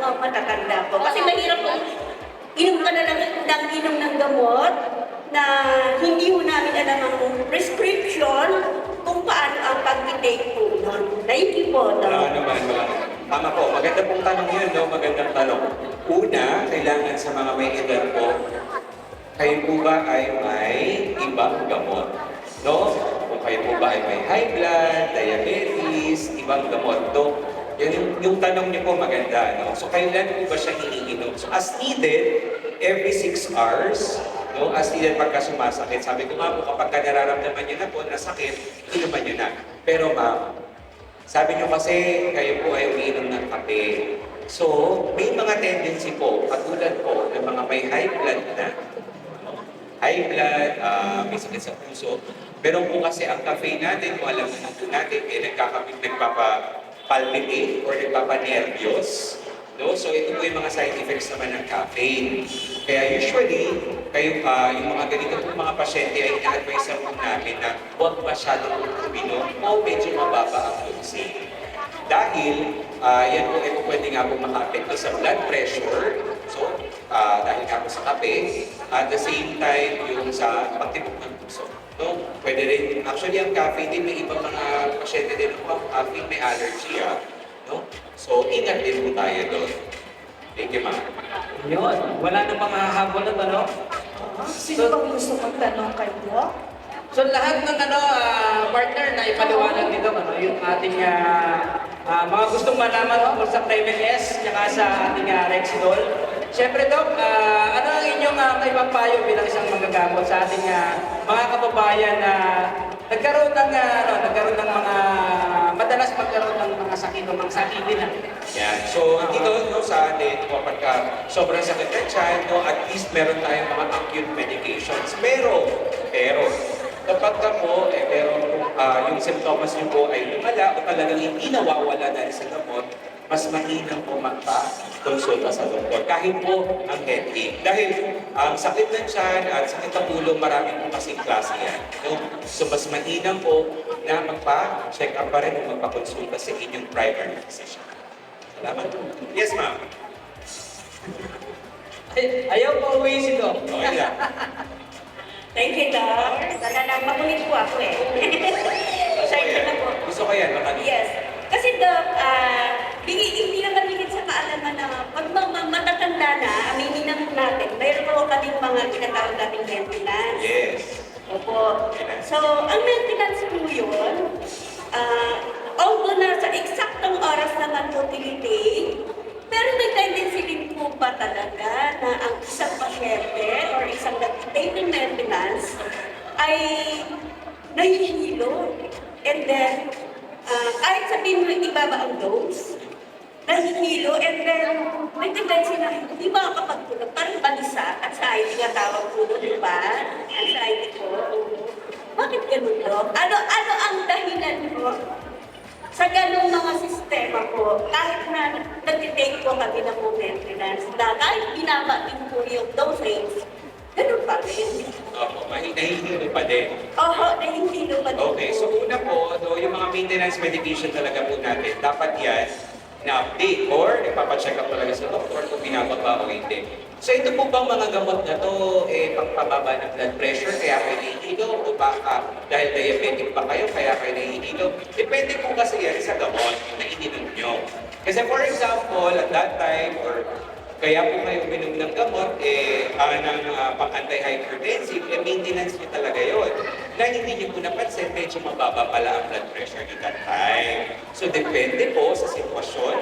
mga matatanda po. Kasi mahirap po, inom ka na lang ng inom ng gamot na hindi mo namin alam ang prescription kung paano ang pag-take po nun. Thank you po. Ano naman, tama po. Maganda pong tanong yun, no? Magandang tanong. Una, kailangan sa mga may edad po, kayo po ba ay may ibang gamot? No? Kung kayo po ba ay may high blood, diabetes, ibang gamot, no? Yan yung tanong niyo po maganda, no? So, kailan po ba siya iniinom? So, as needed, every 6 hours, no? As needed pagka sumasakit. Sabi ko nga po, kapag nararamdaman niyo na po na sakit, inuman niyo na. Pero ma'am, sabi niyo kasi kayo po ay umiinom ng kape. So, may mga tendency po, katulad po ng mga may high blood na, high blood, may sakit sa puso. Pero po kasi ang caffeine natin, kung alam mo po natin, nagpapapalpitate or nagpapanervyos. No? So ito po yung mga side effects naman ng caffeine. Kaya usually, kayo yung mga ganito po mga pasyente ay ina-advise po namin na huwag masyadong uminom o medyo mababa ang dosing. Dahil yan po ay pwede nga po maka-apekto sa blood pressure. So, dahil nga po sa kape, at the same time yung sa pagtibok ng puso. No? Pwede rin, actually ang caffeine din, may ibang mga pasyente din ng caffeine, may allergy. No? So, ingat din po tayo doon. Thank you, ma'am. Yun, wala na pang hahabol na tanong. Sino bang gusto magtanong kayo? So lahat ng partner na ipaliwanag dito, yung ating mga gustong malaman tungkol sa Premenes, tsaka sa ating Rexidol. Siyempre, Doc, ano ang inyong maipapayo bilang isang magagamot sa ating mga kababayan na nagkaroon ng mga madalas magkaroon ng mga sakit o mga sakitin na. Yan. So, dito no, sa atin, kapag sobrang sakit ng tiyan, no, at least meron tayong mga acute medications. Pero, kapag ka po, yung symptoms niyo po ay lumala o talagang hindi nawawala dahil sa gamot, mas mainam po magpa-konsulta sa doktor. Kahit po ang headache. Dahil ang sakit ng tiyan at sakit ng ulo, marami po kasing klase yan. No? So mas mainam po na magpa-check up pa rin o magpa-konsulta sa inyong primary physician. Salamat. Yes, ma'am. Ayaw pa uwi si Doc. Okay lang. Thank you, Doc. Sana lang makulit po ako eh. Excited na po. Gusto ko yan, matanong. Yes. Kasi Doc, hindi naman higit sa kaalaman na pag matatanda na, aminin na po natin, mayroon po kaming mga tinatawag nating maintenance. Yes. Opo. So, ang maintenance po yun, although nasa eksaktong oras naman po tinitain, pero may tendency din po ba talaga na ang isang pasyente or isang nag-take ng maintenance ay nahihilo. And then, kahit sabihin mo ibaba ang dose, nahihilo, and then may tendency na hindi makakapagtulog, parang balisa, anxiety nga tawag po doon, di ba? Anxiety ko. Bakit ganun to? Ano ang dahilan mo sa ganung mga sistema po, kahit na nag-take po kami ng maintenance, na kahit binaba din po yung dosage, ganun pa rin. Opo, nahihilo pa din. Oho, nahihilo pa din. Okay, so una po, yung mga maintenance medication talaga po natin, dapat yan na-update or ipapacheck up talaga sa doktor kung binababa o hindi. So ito po bang mga gamot na to, pagpababa ng blood pressure, kaya kayo nahihilo, o baka dahil diabetic pa kayo, kaya kayo nahihilo? Depende po kasi yan sa gamot na ininom nyo. Kasi for example, at that time, or kaya po kayo uminom ng gamot, ng pang-anti-hypertensive, maintenance nyo talaga yun. Na hindi nyo po napansin, medyo mababa pala ang blood pressure nyo that time. So depende po sa sitwasyon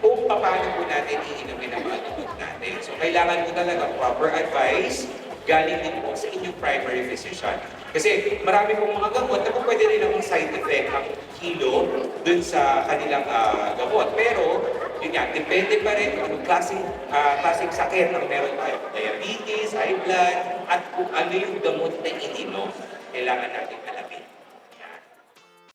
kung paano po natin iinumin ang mga gamot natin. So kailangan po talaga proper advice, galing din po sa inyong primary physician. Kasi marami pong mga gamot na po pwede rin namang side effect ang hilo dun sa kanilang gamot. Pero, yun yan, depende pa rin kung anong klaseng sakit ang meron tayo. Diabetes, high blood, at kung ano yung gamot na ininom, kailangan natin